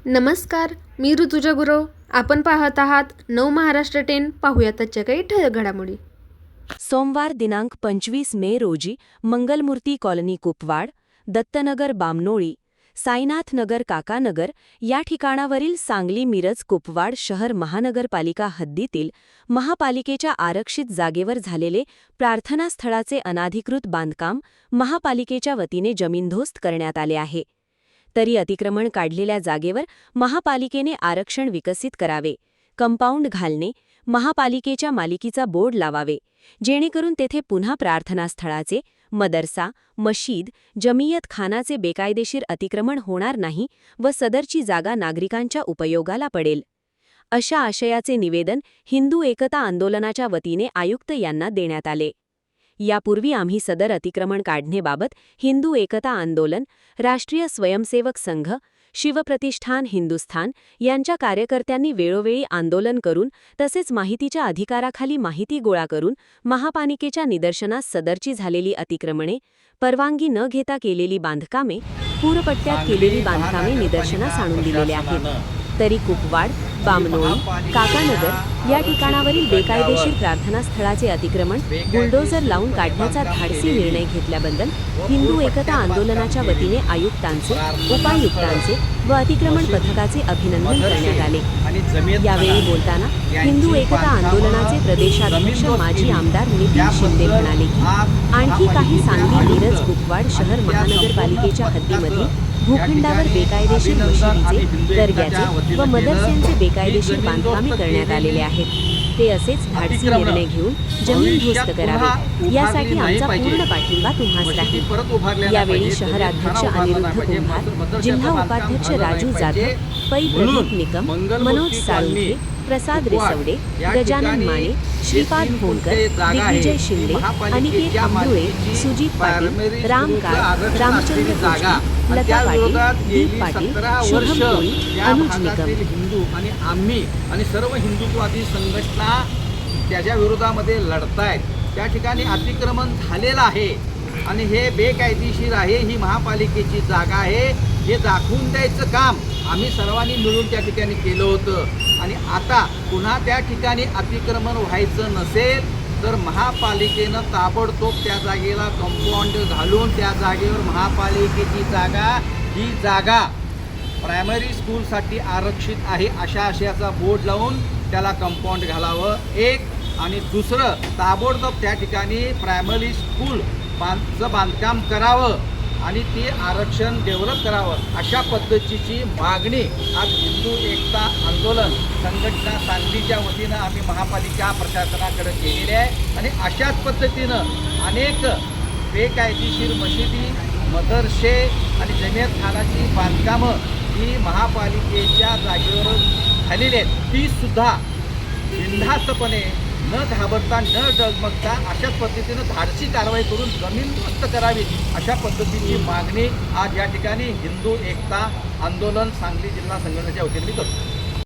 नमस्कार, मी ऋतुजा गुरव. आपण पाहत आहात नव महाराष्ट्र 10. पाहूयात आजच्या काही ठळक घडामोडी. सोमवार दिनांक 25 मे रोजी मंगलमूर्ती कॉलनी कुपवाड, दत्तनगर बामनोळी, साईनाथ नगर काकानगर या ठिकाणावरील सांगली मिरज कुपवाड शहर महानगरपालिका हद्दीतील महापालिकेच्या आरक्षित जागेवर झालेले प्रार्थनास्थळाचे अनाधिकृत बांधकाम महापालिकेच्या वतीने जमीनदोस्त करण्यात आले आहे. तरी अतिक्रमण काढलेल्या जागेवर महापालिकेने आरक्षण विकसित करावे, कंपाऊंड घालणे, महापालिकेच्या मालकीचा बोर्ड लावावे, जेणेकरून तेथे पुन्हा प्रार्थनास्थळाचे, मदरसा, मशीद, जमियत खानाचे बेकायदेशीर अतिक्रमण होणार नाही व सदरची जागा नागरिकांच्या उपयोगाला पडेल. अशा आशयाचे निवेदन हिंदू एकता आंदोलनाच्या वतीने आयुक्त यांना देण्यात आले. यापूर्वी आम्ही सदर अतिक्रमण काढणेबाबत हिंदू एकता आंदोलन, राष्ट्रीय स्वयंसेवक संघ, शिवप्रतिष्ठान हिंदुस्थान यांच्या कार्यकर्त्यांनी वेळोवेळी आंदोलन करून तसेच माहितीच्या अधिकाराखाली माहिती गोळा करून महापालिकेच्या निदर्शनास सदरची झालेली अतिक्रमणे, परवानगी न घेता केलेली बांधकामे, पूरपट्ट्यात केलेली बांधकामे निदर्शनास आणून दिलेले आहेत. तरी कुपवाड, बामनोळी, काकानगर या ठिकाणावरील बेकायदेशीर प्रार्थनास्थळाचे अतिक्रमण बुलडोझर लावून काढण्याचा धाडसी निर्णय घेतल्याबद्दल हिंदू एकता आंदोलनाच्या वतीने आयुक्तांचे, उपायुक्तांचे व अतिक्रमण पथकाचे अभिनंदन करण्यात आले. यावेळी बोलताना हिंदू एकता आंदोलनाचे प्रदेशाध्यक्ष माजी आमदार नितीन शिंदे म्हणाले की आणखी काही सांगली मिरज कुपवाड शहर महानगरपालिकेच्या हद्दीमध्ये भूखंडावर बेकायदेशीर मशिदीचे, दर्ग्याचे व मदरस्यांचे बेकायदेशीर बांधकामे करण्यात आलेले आहेत. ते असेच धाडसी निर्णय घेऊन जमीनदोस्त करावे, यासाठी आमचा पूर्ण पाठिंबा तुम्हास राहील. यावेळी शहराध्यक्ष अनिरुद्ध कुंभार, जिल्हा उपाध्यक्ष राजू जाधव, पै प्रदीप निकम, मनोज साळुंखे, प्रसाद रिसवडे, गजानन माने, श्रीपाद भोंकर, दिग्विजय शिंदे, अनिकेत आंबुळे, सुजित पाटील, राम काळ, रामचंद्र जोशी, लता पाटील, दीप पाटील, शुभम कोळी, अनुज निकम. हिंदू आणि आम्ही आणि सर्व हिंदुत्ववादी संघटना त्याच्या विरोधामध्ये लढतायत. त्या ठिकाणी अतिक्रमण झालेलं आहे आणि हे बेकायदेशीर आहे, ही महापालिकेची जागा आहे हे दाखवून द्यायचं काम आम्ही सर्वांनी मिळून त्या ठिकाणी केलं होतं. आणि आता पुन्हा त्या ठिकाणी अतिक्रमण व्हायचं नसेल तर महापालिकेनं ताबडतोब त्या जागेला कंपाऊंड घालून त्या जागेवर महापालिकेची जागा ही जागा प्रायमरी स्कूलसाठी आरक्षित आहे अशा आशयाचा बोर्ड लावून त्याला कंपाऊंड घालावं एक. आणि दुसरं, ताबडतोब त्या ठिकाणी प्रायमरी स्कूल बांधकाम करावं आणि ते आरक्षण डेव्हलप करावं अशा पद्धतीची मागणी आज हिंदू एकता आंदोलन संघटना सांगलीच्या वतीनं आम्ही महापालिका प्रशासनाकडे केलेली आहे. आणि अशाच पद्धतीनं अनेक बेकायदेशीर मशिदी, मदरसे आणि जमियत खानाची बांधकामं ही महापालिकेच्या जागेवर झालेली आहेत, ती सुद्धा बिनधास्तपणे न घाबरता न डगमगता अशाच पद्धतीनं धाडसी कारवाई करून जमीन मुक्त करावी अशा पद्धतीची मागणी आज या ठिकाणी हिंदू एकता आंदोलन सांगली जिल्हा संघटनेच्या वतीने करतो.